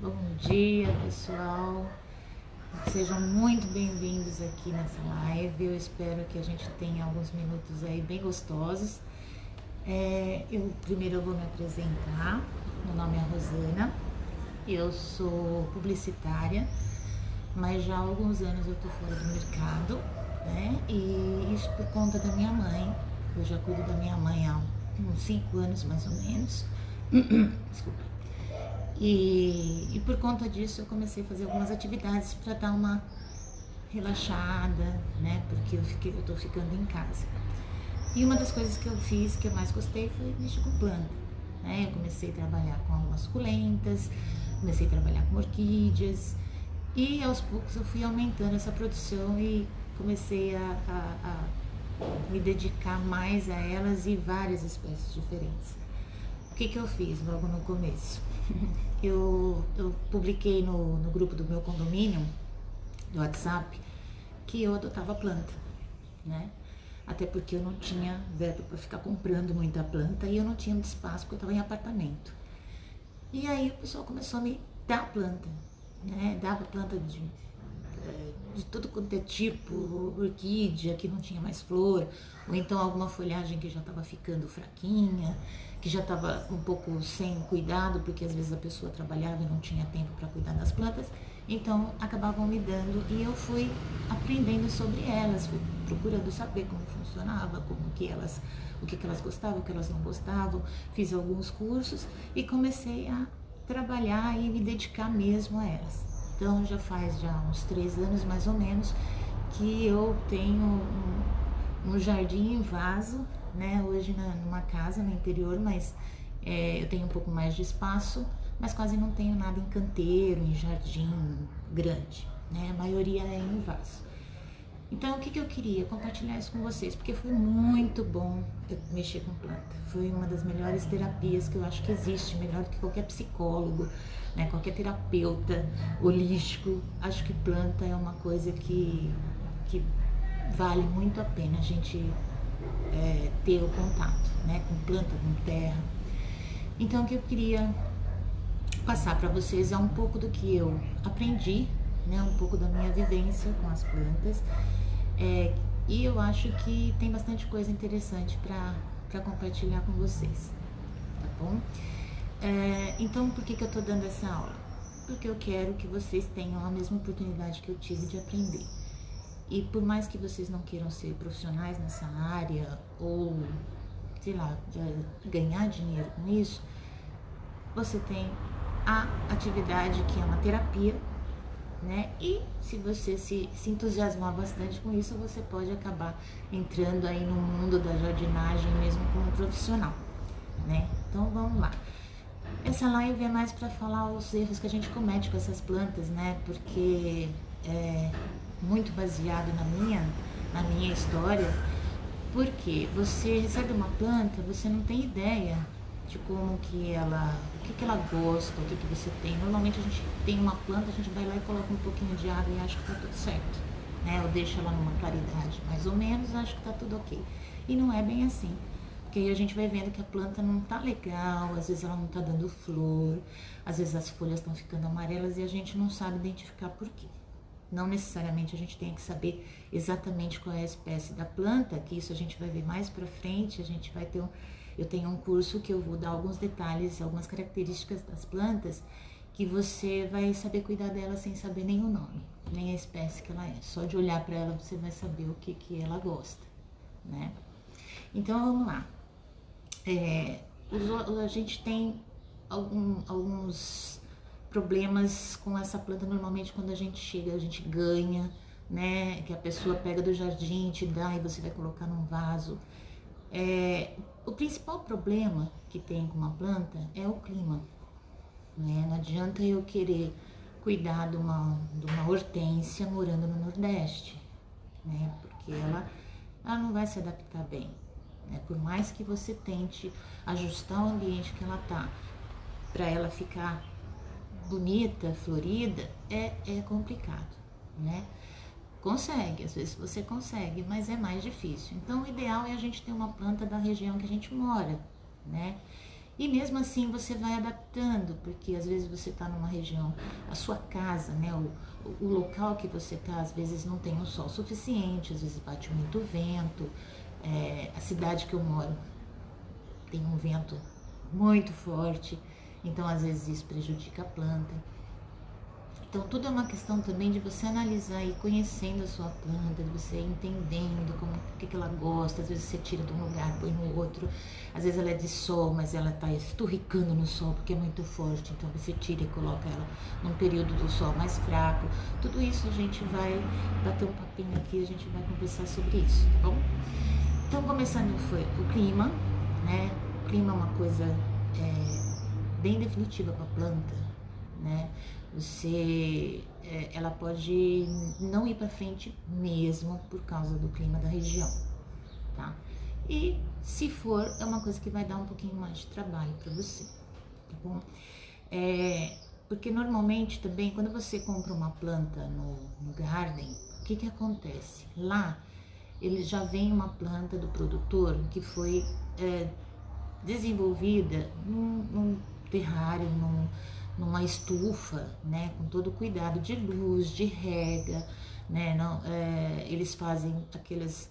Bom dia, pessoal. Sejam muito bem-vindos aqui nessa live. Eu espero que a gente tenha alguns minutos aí bem gostosos. Primeiro eu vou me apresentar. Meu nome é Rosana. Eu sou publicitária, mas já há alguns anos eu tô fora do mercado, né? E isso por conta da minha mãe. Eu já cuido da minha mãe há uns 5 anos mais ou menos. Desculpa. E por conta disso eu comecei a fazer algumas atividades para dar uma relaxada, né? Porque eu tô ficando em casa. E uma das coisas que eu fiz que eu mais gostei foi mexer com planta, né? Eu comecei a trabalhar com algumas suculentas, comecei a trabalhar com orquídeas e aos poucos eu fui aumentando essa produção e comecei a me dedicar mais a elas e várias espécies diferentes. O que eu fiz logo no começo? Eu publiquei no grupo do meu condomínio, do WhatsApp, que eu adotava planta, né? Até porque eu não tinha verba para ficar comprando muita planta e eu não tinha muito espaço porque eu estava em apartamento. E aí o pessoal começou a me dar planta, né? Dava planta de todo quanto é tipo, orquídea que não tinha mais flor, ou então alguma folhagem que já estava ficando fraquinha, que já estava um pouco sem cuidado, porque às vezes a pessoa trabalhava e não tinha tempo para cuidar das plantas, então acabavam me dando e eu fui aprendendo sobre elas, fui procurando saber como funcionava, o que elas gostavam, o que elas não gostavam, fiz alguns cursos e comecei a trabalhar e me dedicar mesmo a elas. Então já faz uns 3 anos mais ou menos que eu tenho um jardim em vaso, né? Hoje numa casa no interior, mas eu tenho um pouco mais de espaço, mas quase não tenho nada em canteiro, em jardim grande, né? A maioria é em vaso. Então, o que eu queria? Compartilhar isso com vocês, porque foi muito bom eu mexer com planta. Foi uma das melhores terapias que eu acho que existe, melhor do que qualquer psicólogo, né? Qualquer terapeuta holístico. Acho que planta é uma coisa que vale muito a pena a gente ter o contato, né? Com planta, com terra. Então, o que eu queria passar para vocês é um pouco do que eu aprendi, né? Um pouco da minha vivência com as plantas. E eu acho que tem bastante coisa interessante para compartilhar com vocês, tá bom? Então, por que eu tô dando essa aula? Porque eu quero que vocês tenham a mesma oportunidade que eu tive de aprender. E por mais que vocês não queiram ser profissionais nessa área ou, sei lá, ganhar dinheiro com isso, você tem a atividade que é uma terapia, né? E se você se entusiasmar bastante com isso, você pode acabar entrando aí no mundo da jardinagem mesmo como profissional, né? Então vamos lá. Essa live é mais para falar os erros que a gente comete com essas plantas, né? Porque é muito baseado na minha história, porque você recebe uma planta, você não tem ideia de como que ela, o que ela gosta, o que você tem. Normalmente a gente tem uma planta, a gente vai lá e coloca um pouquinho de água e acha que tá tudo certo, né? Ou deixa ela numa claridade mais ou menos, acha que tá tudo ok. E não é bem assim. Porque aí a gente vai vendo que a planta não tá legal, às vezes ela não tá dando flor, às vezes as folhas estão ficando amarelas e a gente não sabe identificar por quê. Não necessariamente a gente tem que saber exatamente qual é a espécie da planta, que isso a gente vai ver mais pra frente, a gente vai ter eu tenho um curso que eu vou dar alguns detalhes, algumas características das plantas, que você vai saber cuidar dela sem saber nem o nome, nem a espécie que ela é. Só de olhar para ela você vai saber o que ela gosta, né? Então vamos lá. A gente tem alguns problemas com essa planta. Normalmente quando a gente chega, a gente ganha, né? Que a pessoa pega do jardim, te dá e você vai colocar num vaso. O principal problema que tem com uma planta é o clima, né? Não adianta eu querer cuidar de uma hortênsia morando no Nordeste, né? Porque ela não vai se adaptar bem, né? Por mais que você tente ajustar o ambiente que ela tá para ela ficar bonita, florida, é complicado, né? Consegue, às vezes você consegue, mas é mais difícil. Então o ideal é a gente ter uma planta da região que a gente mora, né? E mesmo assim você vai adaptando, porque às vezes você está numa região, a sua casa, né, o local que você está, às vezes não tem um sol suficiente, às vezes bate muito vento. A cidade que eu moro tem um vento muito forte, então às vezes isso prejudica a planta. Então tudo é uma questão também de você analisar e conhecendo a sua planta, de você entendendo como que ela gosta. Às vezes você tira de um lugar, põe no outro. Às vezes ela é de sol, mas ela está esturricando no sol porque é muito forte. Então você tira e coloca ela num período do sol mais fraco. Tudo isso a gente vai bater um papinho aqui, a gente vai conversar sobre isso, tá bom? Então começando foi o clima, né? O clima é uma coisa bem definitiva para a planta, né? Ela pode não ir para frente mesmo por causa do clima da região, tá? E se for, é uma coisa que vai dar um pouquinho mais de trabalho para você, tá bom? Porque normalmente também quando você compra uma planta no garden, o que acontece? Lá ele já vem uma planta do produtor que foi desenvolvida num terrário, numa estufa, né, com todo o cuidado de luz, de rega, né, eles fazem aqueles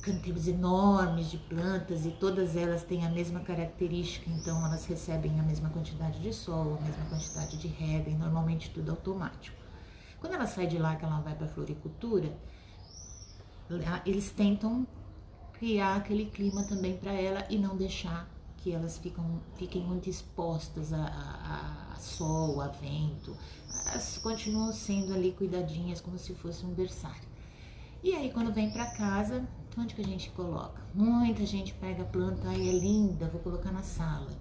canteiros enormes de plantas e todas elas têm a mesma característica, então elas recebem a mesma quantidade de sol, a mesma quantidade de rega e normalmente tudo automático. Quando ela sai de lá, que ela vai para a floricultura, eles tentam criar aquele clima também para ela e não deixar que elas fiquem muito expostas a sol, a vento. Elas continuam sendo ali cuidadinhas como se fosse um berçário. E aí quando vem para casa, onde que a gente coloca? Muita gente pega a planta, ai, é linda, vou colocar na sala.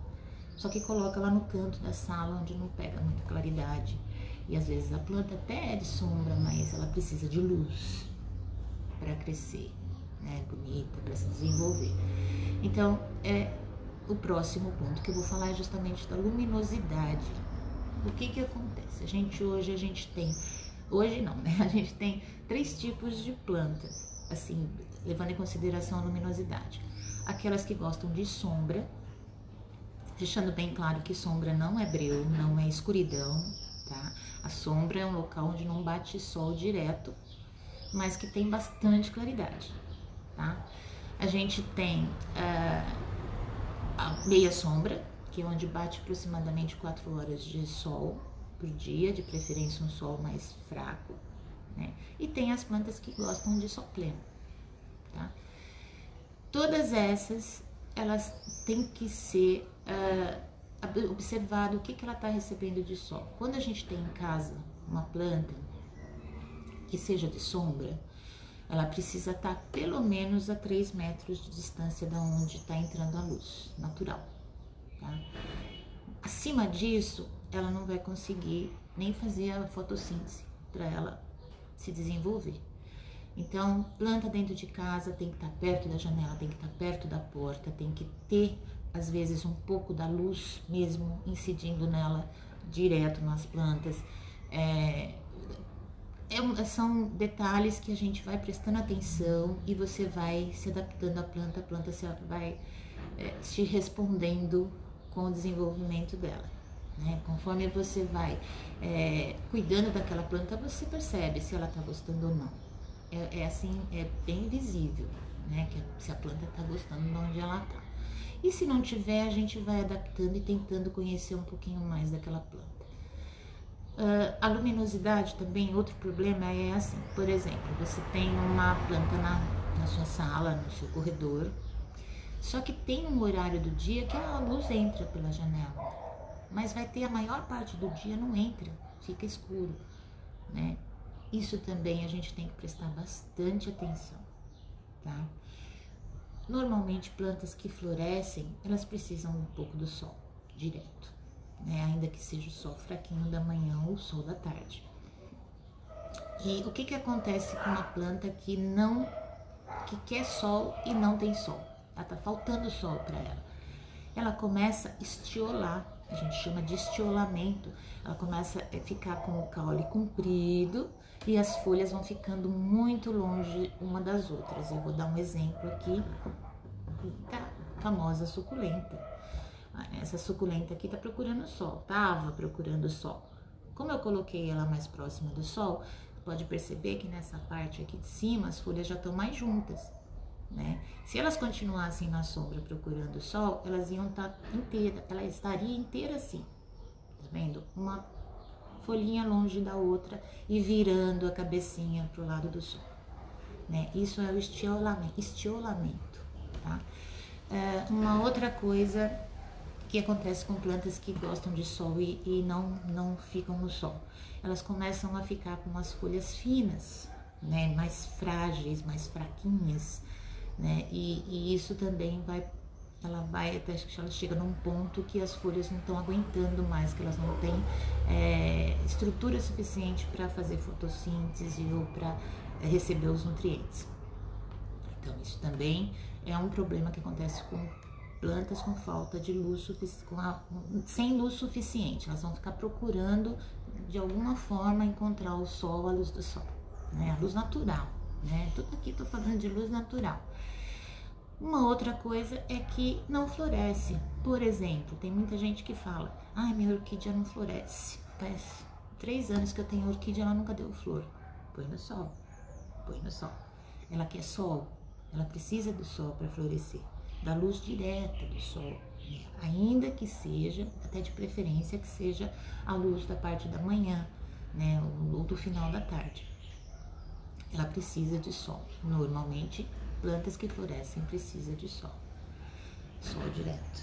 Só que coloca lá no canto da sala onde não pega muita claridade. E às vezes a planta até é de sombra, mas ela precisa de luz para crescer, né, bonita, para se desenvolver. Então, o próximo ponto que eu vou falar é justamente da luminosidade. O que acontece? Hoje a gente tem 3 tipos de planta, assim, levando em consideração a luminosidade. Aquelas que gostam de sombra, deixando bem claro que sombra não é breu, não é escuridão, tá? A sombra é um local onde não bate sol direto, mas que tem bastante claridade, tá? A gente tem a meia sombra, que é onde bate aproximadamente 4 horas de sol por dia, de preferência um sol mais fraco, né? E tem as plantas que gostam de sol pleno, tá? Todas essas, elas têm que ser observado o que ela está recebendo de sol. Quando a gente tem em casa uma planta que seja de sombra, ela precisa estar pelo menos a 3 metros de distância da onde está entrando a luz natural, tá? Acima disso, ela não vai conseguir nem fazer a fotossíntese para ela se desenvolver. Então, planta dentro de casa tem que estar perto da janela, tem que estar perto da porta, tem que ter, às vezes, um pouco da luz mesmo incidindo nela direto nas plantas. São detalhes que a gente vai prestando atenção e você vai se adaptando à planta, a planta vai te respondendo com o desenvolvimento dela, né? Conforme você vai cuidando daquela planta, você percebe se ela está gostando ou não. É bem visível, né? Se a planta está gostando de onde ela está. E se não tiver, a gente vai adaptando e tentando conhecer um pouquinho mais daquela planta. A luminosidade também, outro problema é assim, por exemplo, você tem uma planta na sua sala, no seu corredor, só que tem um horário do dia que a luz entra pela janela, mas vai ter a maior parte do dia não entra, fica escuro, né? Isso também a gente tem que prestar bastante atenção, tá? Normalmente plantas que florescem, elas precisam um pouco do sol direto, né? Ainda que seja o sol fraquinho da manhã ou o sol da tarde. E o que acontece com uma planta que quer sol e não tem sol? Ela tá faltando sol para ela. Ela começa a estiolar, a gente chama de estiolamento. Ela começa a ficar com o caule comprido e as folhas vão ficando muito longe uma das outras. Eu vou dar um exemplo aqui. Tá famosa suculenta. Essa suculenta aqui tá procurando sol, tava procurando sol. Como eu coloquei ela mais próxima do sol, pode perceber que nessa parte aqui de cima as folhas já estão mais juntas, né? Se elas continuassem na sombra procurando sol, elas iam estar inteiras, ela estaria inteira assim, tá vendo? Uma folhinha longe da outra e virando a cabecinha pro lado do sol, né? Isso é o estiolamento, tá? Uma outra coisa que acontece com plantas que gostam de sol e não ficam no sol, elas começam a ficar com as folhas finas, né? Mais frágeis, mais fraquinhas, né? E isso também ela vai até que ela chega num ponto que as folhas não estão aguentando mais, que elas não têm estrutura suficiente para fazer fotossíntese ou para receber os nutrientes. Então isso também é um problema que acontece com plantas com falta de luz, sem luz suficiente. Elas vão ficar procurando de alguma forma encontrar o sol, a luz do sol, né? A luz natural, né? Tudo aqui tô falando de luz natural. Uma outra coisa é que não floresce. Por exemplo, tem muita gente que fala: ai, minha orquídea não floresce. Faz 3 anos que eu tenho orquídea, ela nunca deu flor. Põe no sol, põe no sol. Ela quer sol, ela precisa do sol para florescer, da luz direta do sol, ainda que seja, até de preferência que seja a luz da parte da manhã, né, ou do final da tarde. Ela precisa de sol. Normalmente, plantas que florescem precisam de sol. Sol direto.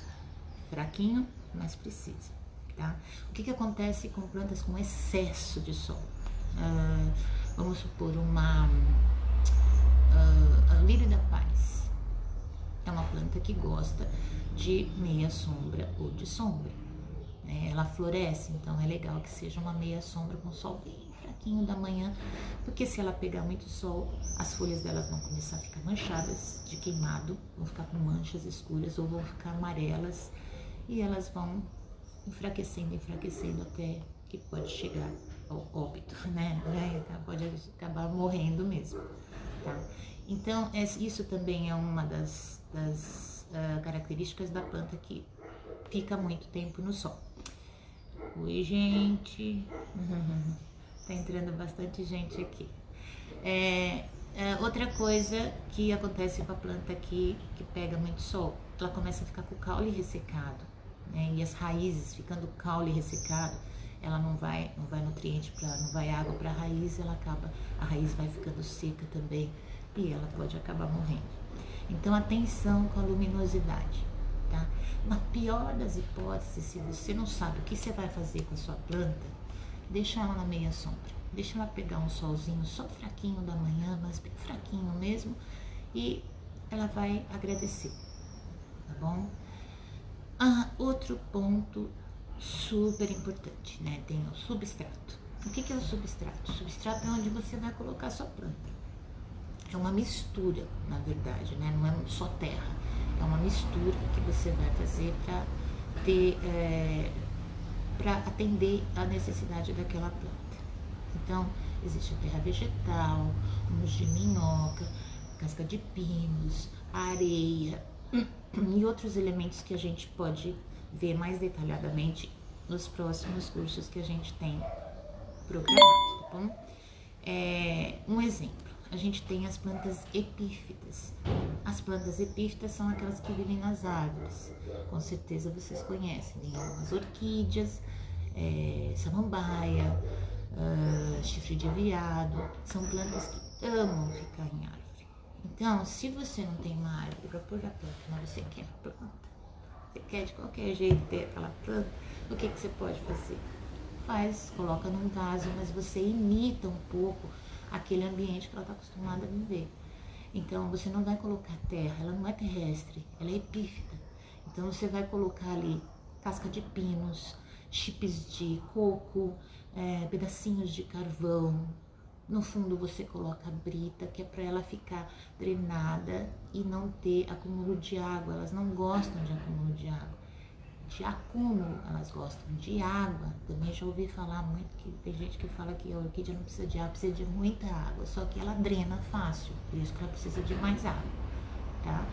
Fraquinho, mas precisa, tá? O que acontece com plantas com excesso de sol? Vamos supor a lírio da paz. É uma planta que gosta de meia sombra ou de sombra, né? Ela floresce, então é legal que seja uma meia sombra com sol bem fraquinho da manhã, porque se ela pegar muito sol, as folhas delas vão começar a ficar manchadas de queimado, vão ficar com manchas escuras ou vão ficar amarelas e elas vão enfraquecendo até que pode chegar ao óbito, né? Pode acabar morrendo mesmo, tá? Então, isso também é uma das características da planta que fica muito tempo no sol. Oi, gente. Tá entrando bastante gente aqui. Outra coisa que acontece com a planta aqui, que pega muito sol, ela começa a ficar com o caule ressecado, né? E as raízes ficando caule ressecado, ela não vai nutriente não vai água para a raiz, a raiz vai ficando seca também e ela pode acabar morrendo. Então, atenção com a luminosidade, tá? Na pior das hipóteses, se você não sabe o que você vai fazer com a sua planta, deixa ela na meia sombra, deixa ela pegar um solzinho só fraquinho da manhã, mas bem fraquinho mesmo, e ela vai agradecer, tá bom? Outro ponto super importante, né? Tem o substrato. O que é o substrato? O substrato é onde você vai colocar a sua planta. É uma mistura, na verdade, né? Não é só terra, é uma mistura que você vai fazer para atender a necessidade daquela planta. Então, existe a terra vegetal, humus de minhoca, casca de pinos, areia e outros elementos que a gente pode ver mais detalhadamente nos próximos cursos que a gente tem programados, tá bom? Um exemplo, a gente tem as plantas epífitas. As plantas epífitas são aquelas que vivem nas árvores. Com certeza vocês conhecem, tem algumas orquídeas, samambaia, chifre de veado. São plantas que amam ficar em árvore. Então, se você não tem uma árvore para pôr a planta, mas você quer a planta, você quer de qualquer jeito ter aquela planta, o que você pode fazer? Coloca num vaso, mas você imita um pouco aquele ambiente que ela está acostumada a viver. Então, você não vai colocar terra, ela não é terrestre, ela é epífita. Então, você vai colocar ali casca de pinos, chips de coco, pedacinhos de carvão. No fundo, você coloca a brita, que é para ela ficar drenada e não ter acúmulo de água. Elas não gostam de acúmulo de água. De acúmulo, elas gostam de água. Também já ouvi falar muito que tem gente que fala que a orquídea não precisa de água, precisa de muita água, só que ela drena fácil, por isso que ela precisa de mais água, tá?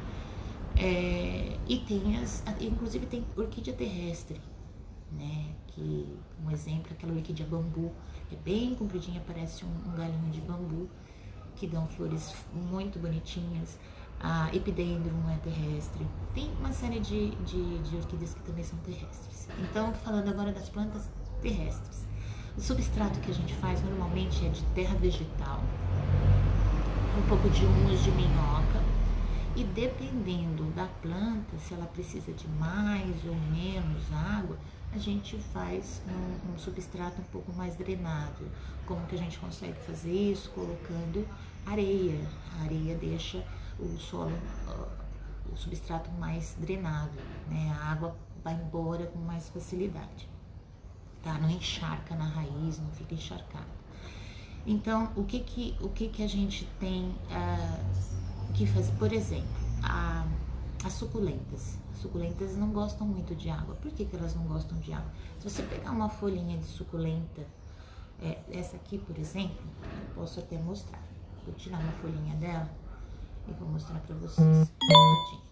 E inclusive tem orquídea terrestre, né? Que um exemplo é aquela orquídea bambu, é bem compridinha, parece um galinho de bambu, que dão flores muito bonitinhas. A epidendrum é terrestre. Tem uma série de orquídeas que também são terrestres. Então, falando agora das plantas terrestres. O substrato que a gente faz normalmente é de terra vegetal, um pouco de humus de minhoca, e dependendo da planta, se ela precisa de mais ou menos água, a gente faz um substrato um pouco mais drenado. Como que a gente consegue fazer isso? Colocando areia. A areia deixa o solo, o substrato mais drenado, né? A água vai embora com mais facilidade, tá? Não encharca na raiz, não fica encharcado. Então, o que a gente tem que fazer? Por exemplo, as suculentas. As suculentas não gostam muito de água. Por que elas não gostam de água? Se você pegar uma folhinha de suculenta, essa aqui, por exemplo, eu posso até mostrar. Vou tirar uma folhinha dela e vou mostrar pra vocês.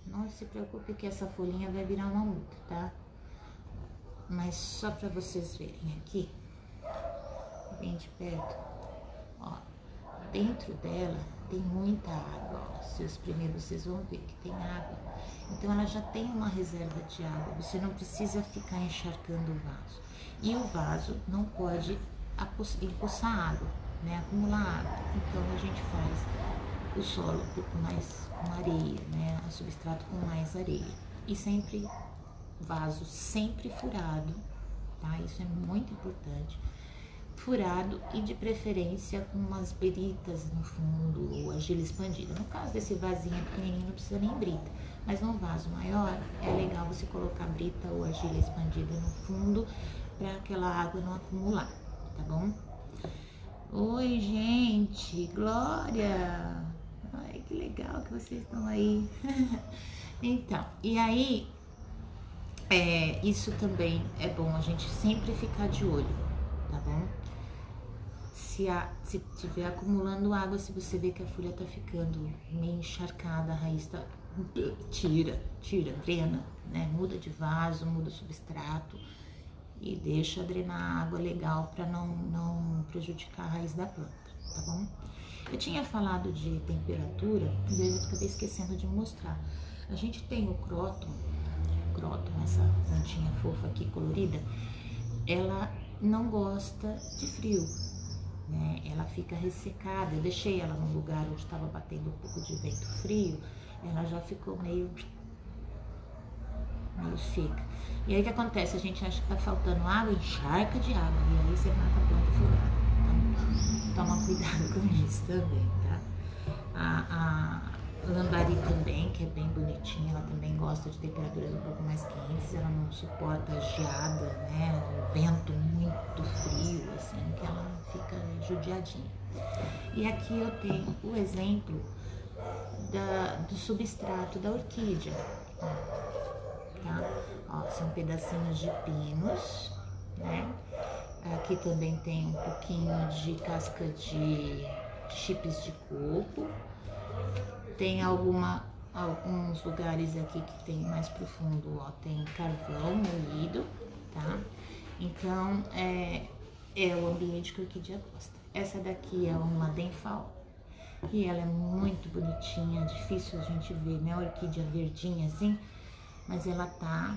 Não se preocupe que essa folhinha vai virar uma muda, tá? Mas só pra vocês verem aqui, bem de perto, ó, dentro dela tem muita água. Se os primeiros vocês vão ver que tem água. Então ela já tem uma reserva de água. Você não precisa ficar encharcando o vaso. E o vaso não pode empoçar água, né? Acumular água. Então a gente faz o solo um pouco mais com areia, né? O substrato com mais areia. E sempre vaso sempre furado, tá? Isso é muito importante. Furado e de preferência com umas britas no fundo ou argila expandida. No caso desse vasinho pequenininho não precisa nem brita, mas num vaso maior é legal você colocar brita ou argila expandida no fundo para aquela água não acumular, tá bom? Oi, gente, Glória! Ai, que legal que vocês estão aí. Então, e aí, isso também é bom a gente sempre ficar de olho, tá bom? Se tiver acumulando água, se você vê que a folha tá ficando meio encharcada, a raiz tá... Tira, drena, né? Muda de vaso, muda o substrato e deixa drenar água legal para não prejudicar a raiz da planta, tá bom? Eu tinha falado de temperatura, e eu acabei esquecendo de mostrar. A gente tem o cróton, essa plantinha fofa aqui, colorida, ela não gosta de frio, né? Ela fica ressecada. Eu deixei ela num lugar onde estava batendo um pouco de vento frio, ela já ficou meio seca. E aí o que acontece? A gente acha que tá faltando água, encharca de água, e aí você mata a planta afogada. Então, toma cuidado com isso também, tá? A lambari também, que é bem bonitinha, ela também gosta de temperaturas um pouco mais quentes, ela não suporta a geada, né? O vento muito frio, assim, que ela fica judiadinha. E aqui eu tenho o exemplo do substrato da orquídea, tá? Ó, são pedacinhos de pinos, né? Aqui também tem um pouquinho de casca de chips de coco. Tem alguns lugares aqui que tem mais profundo, ó, tem carvão moído, tá? Então, é o ambiente que a orquídea gosta. Essa daqui é uma denfal, e ela é muito bonitinha, difícil a gente ver, né? A orquídea verdinha assim, mas ela tá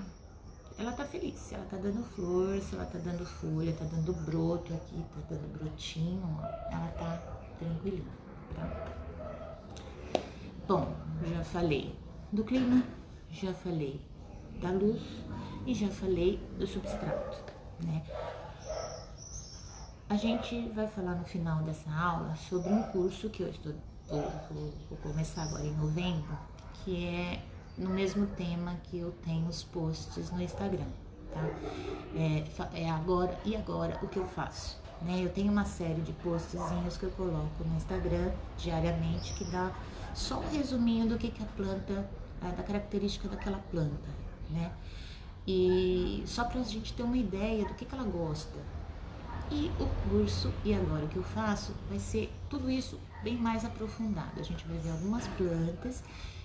feliz, ela tá dando flor, ela tá dando folha, tá dando broto aqui, tá dando brotinho, ó, ela tá tranquilinha, tá? Bom, já falei do clima, já falei da luz e já falei do substrato, né? A gente vai falar no final dessa aula sobre um curso que eu vou começar agora em novembro, que é no mesmo tema que eu tenho os posts no Instagram, tá? Agora o que eu faço, né? Eu tenho uma série de postzinhos que eu coloco no Instagram diariamente, que dá só um resuminho do que a planta, da característica daquela planta, né? E só pra gente ter uma ideia do que ela gosta. E o curso, e agora o que eu faço, vai ser tudo isso bem mais aprofundado. A gente vai ver algumas plantas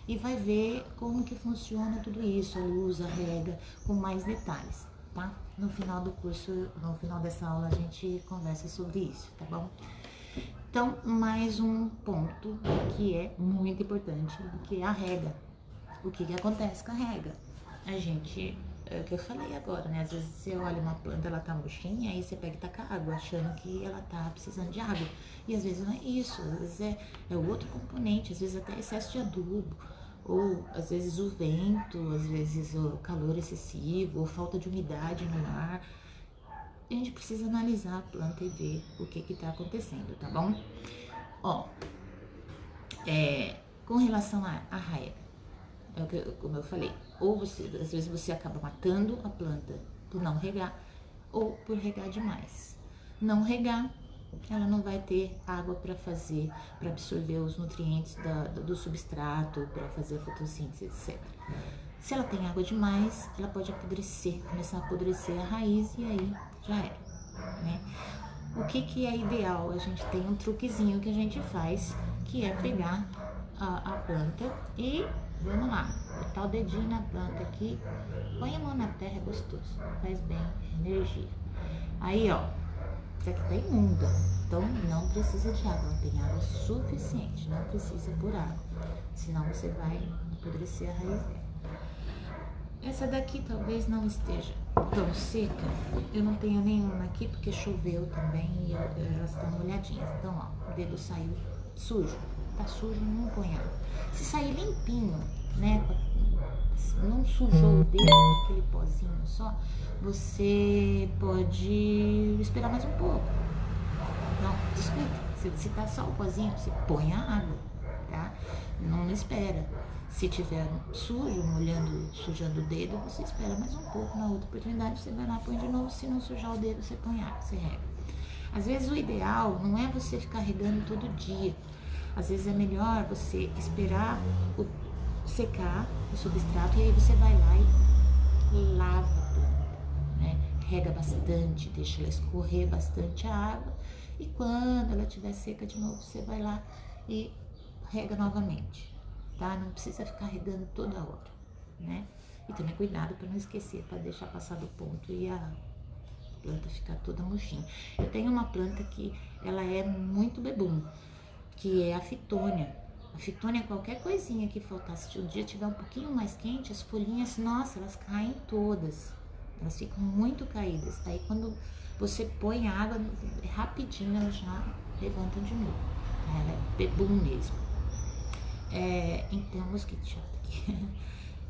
e vai ver como que funciona tudo isso, a luz, a rega, com mais detalhes, tá? No final do curso, no final dessa aula, a gente conversa sobre isso, tá bom? Então, mais um ponto que é muito importante, que é a rega. O que acontece com a rega? A gente, é o que eu falei agora, né? Às vezes você olha uma planta, ela tá murchinha, aí você pega e taca água, achando que ela tá precisando de água. E às vezes não é isso, às vezes é outro componente, às vezes até excesso de adubo, ou às vezes o vento, às vezes o calor excessivo, ou falta de umidade no ar. A gente precisa analisar a planta e ver o que tá acontecendo, tá bom? Ó, com relação à rega, como eu falei, ou você, às vezes você acaba matando a planta por não regar, ou por regar demais. Não regar, ela não vai ter água para absorver os nutrientes do substrato, para fazer a fotossíntese, etc. Se ela tem água demais, ela pode apodrecer, começar a apodrecer a raiz e aí já era, né? O que é ideal? A gente tem um truquezinho que a gente faz, que é pegar a planta e vamos lá, botar o dedinho na planta aqui, põe a mão na terra, é gostoso, faz bem, energia. Aí ó, isso aqui tá imunda, então não precisa de água, ela tem água suficiente, não precisa por água, senão você vai apodrecer a raiz dela. Essa daqui talvez não esteja tão seca, eu não tenho nenhuma aqui porque choveu também e elas estão molhadinhas. Então ó, o dedo saiu sujo, tá sujo, não põe água. Se sair limpinho, né, não sujou o dedo, aquele pozinho só, você pode esperar mais um pouco. Não, desculpa, se tá só o pozinho, você põe a água, tá? Não espera. Se tiver sujo, sujando o dedo, você espera mais um pouco. Na outra oportunidade, você vai lá, põe de novo. Se não sujar o dedo, você põe água, você rega. Às vezes, o ideal não é você ficar regando todo dia. Às vezes, é melhor você esperar secar o substrato e aí você vai lá e lava a planta, né? Rega bastante, deixa ela escorrer bastante a água. E quando ela estiver seca de novo, você vai lá e rega novamente. Tá? Não precisa ficar regando toda hora, né? E também cuidado para não esquecer, para deixar passar do ponto e a planta ficar toda murchinha. Eu tenho uma planta que ela é muito bebum, que é a fitônia. A fitônia, qualquer coisinha que faltasse, se o dia tiver um pouquinho mais quente, as folhinhas, nossa, elas caem todas. Elas ficam muito caídas. Aí quando você põe a água, rapidinho ela já levanta de novo. Ela é bebum mesmo. Então, mosquito chato aqui.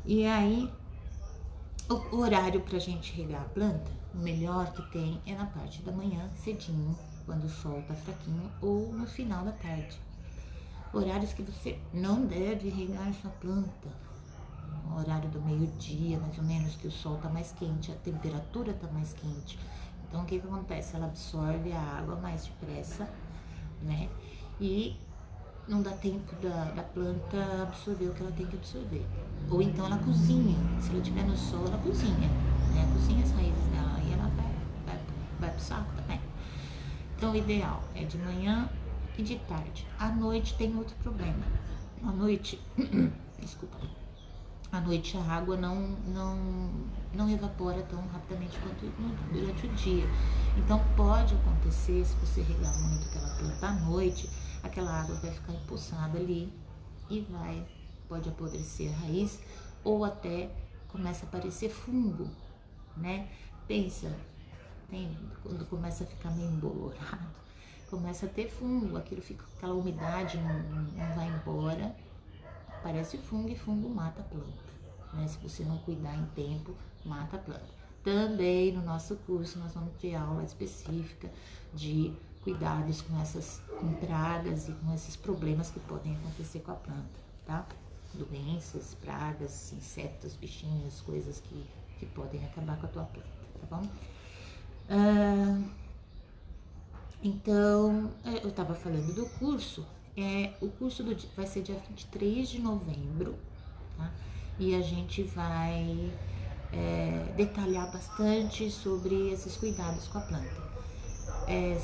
E aí, o horário pra gente regar a planta, o melhor que tem é na parte da manhã, cedinho, quando o sol tá fraquinho, ou no final da tarde. Horários que você não deve regar sua planta. O horário do meio-dia, mais ou menos, que o sol tá mais quente, a temperatura tá mais quente. Então, o que acontece? Ela absorve a água mais depressa, né? E não dá tempo da planta absorver o que ela tem que absorver. Ou então ela cozinha, se ela estiver no sol, ela cozinha, né? Cozinha as raízes dela e ela vai pro saco também. Então o ideal é de manhã e de tarde. À noite tem outro problema. À noite, desculpa, à noite a água não evapora tão rapidamente quanto durante o dia. Então pode acontecer, se você regar muito aquela planta à noite, aquela água vai ficar empoçada ali e pode apodrecer a raiz ou até começa a aparecer fungo, né? Pensa, quando começa a ficar meio embolorado, começa a ter fungo, aquela umidade não vai embora, aparece fungo e fungo mata a planta, né? Se você não cuidar em tempo, mata a planta. Também no nosso curso nós vamos ter aula específica de cuidados com pragas e com esses problemas que podem acontecer com a planta, tá? Doenças, pragas, insetos, bichinhos, coisas que podem acabar com a tua planta, tá bom? Então, eu tava falando do curso, o curso vai ser dia 23 de novembro, tá? E a gente vai detalhar bastante sobre esses cuidados com a planta.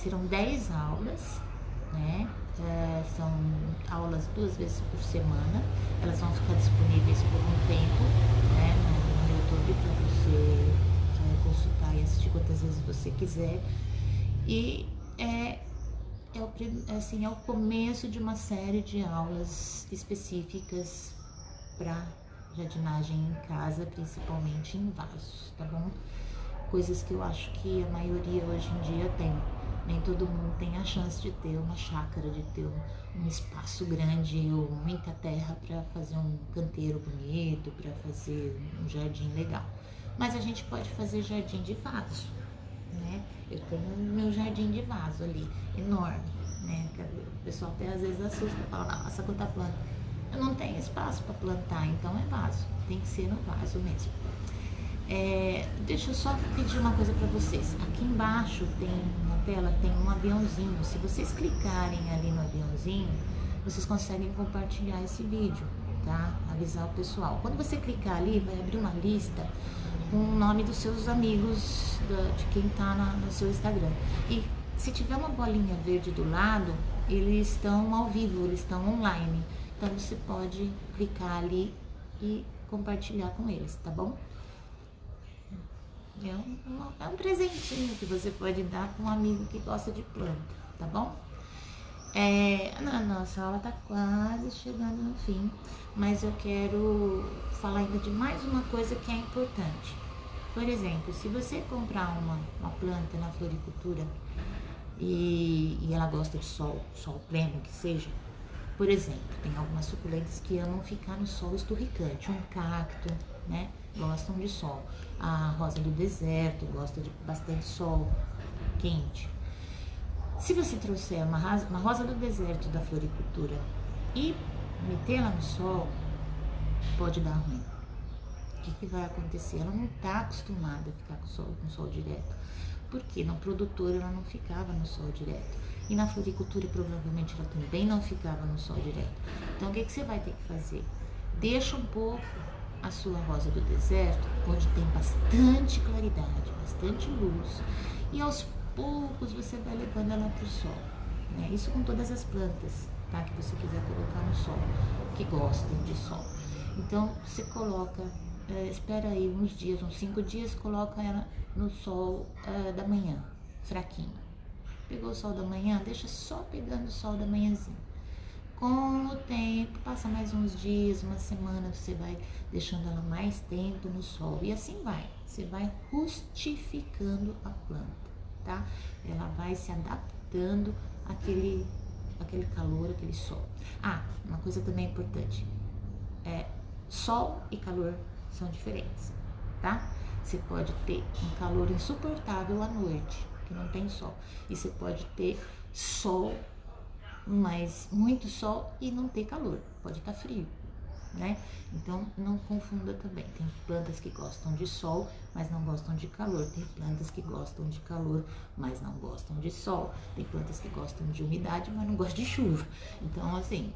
Serão 10 aulas, né? São aulas 2 vezes por semana. Elas vão ficar disponíveis por um tempo, né, no YouTube, para você consultar e assistir quantas vezes você quiser. E é o começo de uma série de aulas específicas para jardinagem em casa, principalmente em vasos, tá bom? Coisas que eu acho que a maioria hoje em dia tem. Nem todo mundo tem a chance de ter uma chácara, de ter um espaço grande ou muita terra para fazer um canteiro bonito, para fazer um jardim legal. Mas a gente pode fazer jardim de vaso, né? Eu tenho meu jardim de vaso ali, enorme, né? O pessoal até às vezes assusta, fala, nossa, quanta planta. Eu não tenho espaço para plantar, então é vaso, tem que ser no vaso mesmo. Deixa eu só pedir uma coisa para vocês. Aqui embaixo na tela tem um aviãozinho. Se vocês clicarem ali no aviãozinho, vocês conseguem compartilhar esse vídeo, tá? Avisar o pessoal. Quando você clicar ali, vai abrir uma lista com o nome dos seus amigos, de quem tá no seu Instagram. E se tiver uma bolinha verde do lado, eles estão ao vivo, eles estão online. Então você pode clicar ali e compartilhar com eles, tá bom? É um presentinho que você pode dar para um amigo que gosta de planta, tá bom? A nossa aula tá quase chegando no fim, mas eu quero falar ainda de mais uma coisa que é importante. Por exemplo, se você comprar uma planta na floricultura e ela gosta de sol pleno, que seja, por exemplo, tem algumas suculentas que amam ficar no sol esturricante, um cacto, né? Gostam de sol. A rosa do deserto gosta de bastante sol quente. Se você trouxer uma rosa do deserto da floricultura e metê-la no sol, pode dar ruim. O que vai acontecer? Ela não está acostumada a ficar com sol direto, porque no produtor ela não ficava no sol direto. E na floricultura provavelmente ela também não ficava no sol direto. Então o que você vai ter que fazer? Deixa um pouco a sua rosa do deserto, onde tem bastante claridade, bastante luz, e aos poucos você vai levando ela para o sol, né? Isso com todas as plantas, tá? Que você quiser colocar no sol, que gostem de sol. Então você coloca, espera aí uns dias, uns 5 dias, coloca ela no sol da manhã, fraquinho. Pegou o sol da manhã, deixa só pegando o sol da manhãzinha. Com o tempo, passa mais uns dias, uma semana, você vai deixando ela mais tempo no sol. E assim vai, você vai rustificando a planta, tá? Ela vai se adaptando àquele calor, aquele sol. Uma coisa também importante, sol e calor são diferentes, tá? Você pode ter um calor insuportável à noite, que não tem sol. E você pode ter sol, mas muito sol e não ter calor, pode estar frio, né? Então não confunda também. Tem plantas que gostam de sol, mas não gostam de calor. Tem plantas que gostam de calor, mas não gostam de sol. Tem plantas que gostam de umidade, mas não gostam de chuva. Então, assim,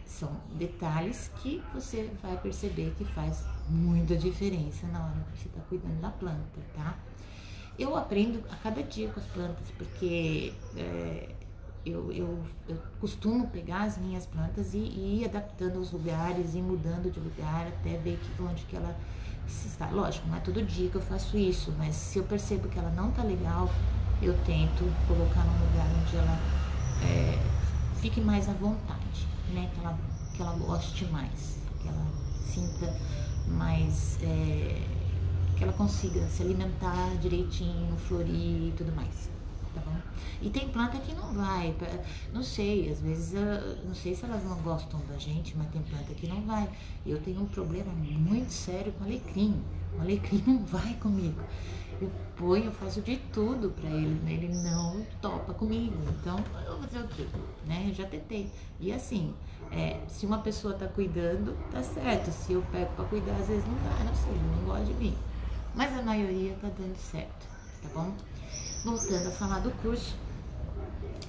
são detalhes que você vai perceber que faz muita diferença na hora que você está cuidando da planta, tá? Eu aprendo a cada dia com as plantas, porque eu costumo pegar as minhas plantas e ir adaptando os lugares, e mudando de lugar até ver onde que ela está. Lógico, não é todo dia que eu faço isso, mas se eu percebo que ela não tá legal, eu tento colocar num lugar onde ela fique mais à vontade, né? Que ela goste mais, que ela sinta mais, que ela consiga se alimentar direitinho, florir e tudo mais, tá bom? E tem planta que não vai, não sei, às vezes, não sei se elas não gostam da gente, mas tem planta que não vai. Eu tenho um problema muito sério com alecrim. O alecrim não vai comigo. Eu faço de tudo pra ele, né? Ele não topa comigo. Então, eu vou fazer o quê? Né? Eu já tentei. E assim, se uma pessoa tá cuidando, tá certo. Se eu pego pra cuidar, às vezes não dá, não sei, ele não gosta de mim. Mas a maioria tá dando certo, tá bom? Voltando a falar do curso,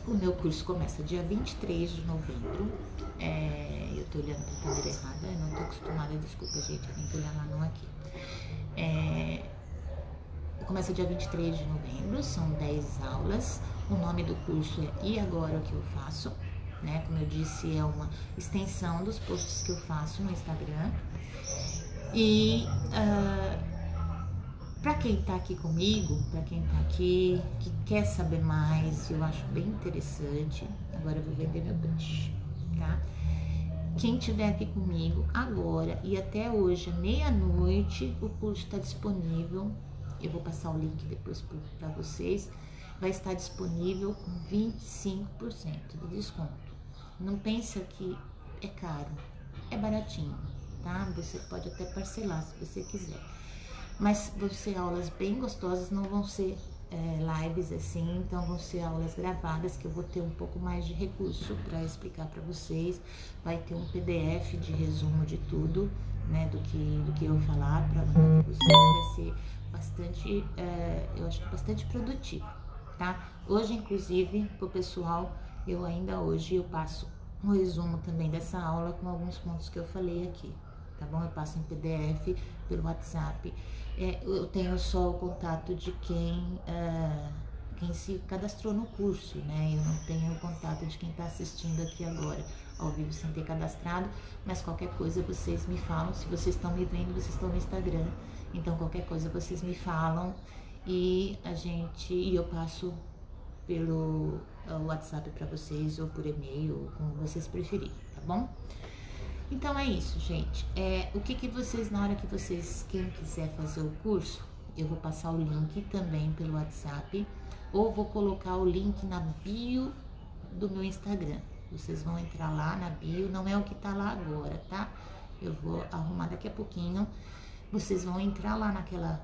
o meu curso começa dia 23 de novembro. Eu tô olhando pra câmera errada, eu não tô acostumada, desculpa, gente, eu tenho que olhar lá não aqui. Começa dia 23 de novembro, são 10 aulas. O nome do curso é E Agora O Que Eu Faço, né? Como eu disse, é uma extensão dos posts que eu faço no Instagram. E para quem tá aqui comigo, para quem tá aqui, que quer saber mais, eu acho bem interessante. Agora eu vou vender meu peixe, tá? Quem tiver aqui comigo agora e até hoje, meia-noite, o curso está disponível. Eu vou passar o link depois para vocês. Vai estar disponível com 25% de desconto. Não pensa que é caro, é baratinho, tá? Você pode até parcelar se você quiser. Mas vão ser aulas bem gostosas, não vão ser lives assim, então vão ser aulas gravadas que eu vou ter um pouco mais de recurso para explicar para vocês. Vai ter um PDF de resumo de tudo, né, do que eu falar para mandar para vocês. Vai ser bastante, eu acho que bastante produtivo, tá? Hoje, inclusive, pro pessoal, eu passo um resumo também dessa aula com alguns pontos que eu falei aqui, tá bom? Eu passo em PDF pelo WhatsApp. Eu tenho só o contato de quem se cadastrou no curso, né? Eu não tenho o contato de quem está assistindo aqui agora ao vivo sem ter cadastrado, mas qualquer coisa vocês me falam. Se vocês estão me vendo, vocês estão no Instagram, então qualquer coisa vocês me falam e eu passo pelo WhatsApp para vocês ou por e-mail, ou como vocês preferirem, tá bom? Então é isso, gente. O que vocês, na hora que vocês, quem quiser fazer o curso, eu vou passar o link também pelo WhatsApp, ou vou colocar o link na bio do meu Instagram. Vocês vão entrar lá na bio, não é o que tá lá agora, tá? Eu vou arrumar daqui a pouquinho. Vocês vão entrar lá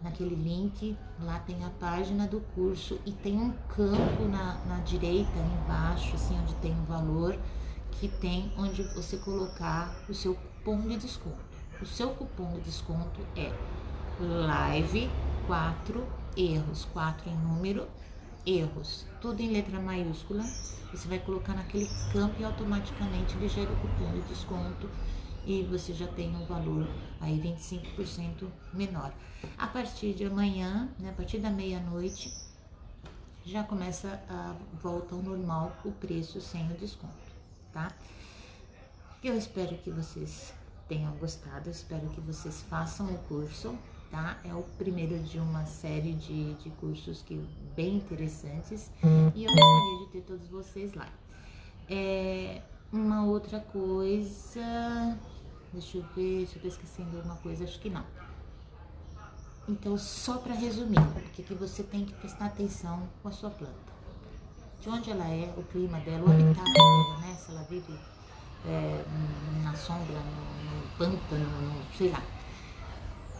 naquele link, lá tem a página do curso e tem um campo na direita, embaixo, assim, onde tem o valor, que tem onde você colocar o seu cupom de desconto. O seu cupom de desconto é live 4 erros, 4 em número, erros, tudo em letra maiúscula. Você vai colocar naquele campo e automaticamente ele gera o cupom de desconto e você já tem um valor aí 25% menor. A partir de amanhã, né, a partir da meia-noite, já começa a volta ao normal o preço sem o desconto, tá? Eu espero que vocês tenham gostado, espero que vocês façam o curso, tá? É o primeiro de uma série de cursos bem interessantes e eu gostaria de ter todos vocês lá. Uma outra coisa, deixa eu ver se eu tô esquecendo alguma coisa, acho que não. Então, só para resumir, o que você tem que prestar atenção com a sua planta. De onde ela é, o clima dela, o habitat dela, né? Se ela vive na sombra, no pântano, sei lá.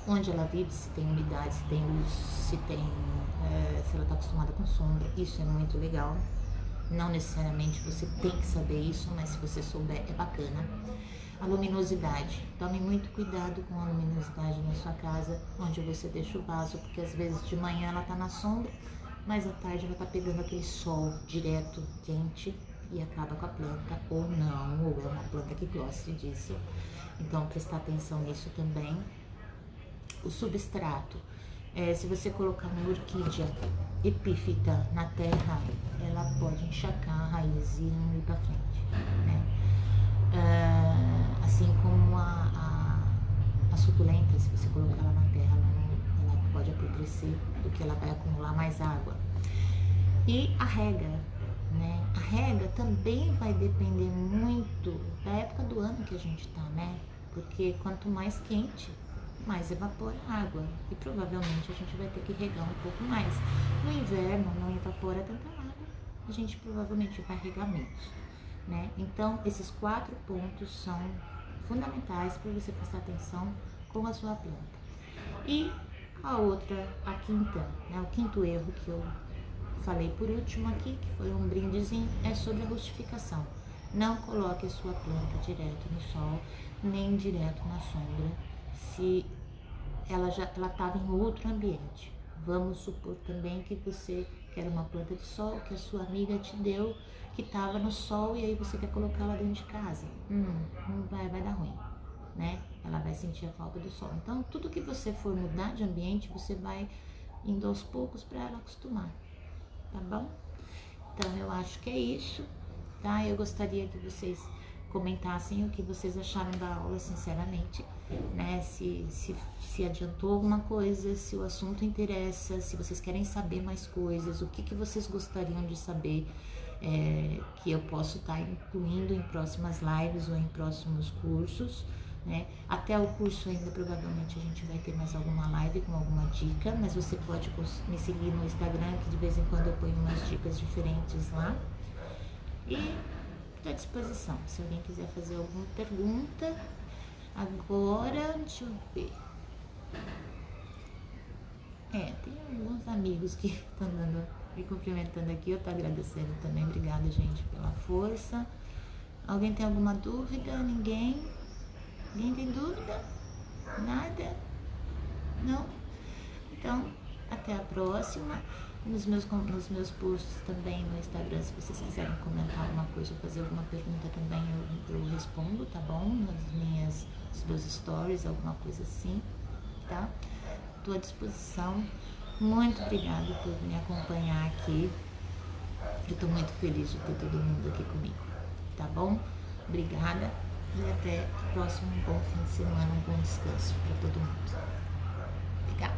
Onde ela vive, se tem umidade, se tem luz, se ela está acostumada com sombra, isso é muito legal. Não necessariamente você tem que saber isso, mas se você souber é bacana. A luminosidade, tome muito cuidado com a luminosidade na sua casa, onde você deixa o vaso, porque às vezes de manhã ela está na sombra, mas à tarde ela está pegando aquele sol direto, quente, e acaba com a planta, ou não, ou é uma planta que goste disso. Então prestar atenção nisso também. O substrato, se você colocar uma orquídea epífita na terra, ela pode encharcar a raiz e não ir para frente, né? Assim como a suculenta, se você colocar ela na terra, ela pode apodrecer, porque ela vai acumular mais água. E a rega, né? A rega também vai depender muito da época do ano que a gente tá, né? Porque quanto mais quente, mais evapora água e provavelmente a gente vai ter que regar um pouco mais. No inverno não evapora tanta água, a gente provavelmente vai regar menos, né? Então esses 4 pontos são fundamentais para você prestar atenção com a sua planta. E a quinta, né? O quinto erro que eu falei por último aqui, que foi um brindezinho, é sobre a rustificação. Não coloque a sua planta direto no sol, nem direto na sombra, se ela estava em outro ambiente. Vamos supor também que você quer uma planta de sol que a sua amiga te deu, que estava no sol, e aí você quer colocar ela dentro de casa. Não vai dar ruim, né? Ela vai sentir a falta do sol. Então, tudo que você for mudar de ambiente, você vai indo aos poucos para ela acostumar, tá bom? Então eu acho que é isso, tá? Eu gostaria que vocês comentassem o que vocês acharam da aula, sinceramente, né? Se adiantou alguma coisa, se o assunto interessa, se vocês querem saber mais coisas, o que vocês gostariam de saber, que eu posso estar incluindo em próximas lives ou em próximos cursos, né? Até o curso ainda provavelmente a gente vai ter mais alguma live com alguma dica, mas você pode me seguir no Instagram, que de vez em quando eu ponho umas dicas diferentes lá. E estou à disposição, se alguém quiser fazer alguma pergunta. Agora, deixa eu ver. Tem alguns amigos que estão me cumprimentando aqui, eu tô agradecendo também. Obrigada, gente, pela força. Alguém tem alguma dúvida? Ninguém? Ninguém tem dúvida? Nada? Não? Então, até a próxima. Nos meus posts também no Instagram, se vocês quiserem comentar alguma coisa ou fazer alguma pergunta também, eu respondo, tá bom? Nos meus stories, alguma coisa assim, tá? Estou à disposição. Muito obrigada por me acompanhar aqui. Eu estou muito feliz de ter todo mundo aqui comigo, tá bom? Obrigada e até o próximo. Um bom fim de semana, um bom descanso para todo mundo. Obrigada.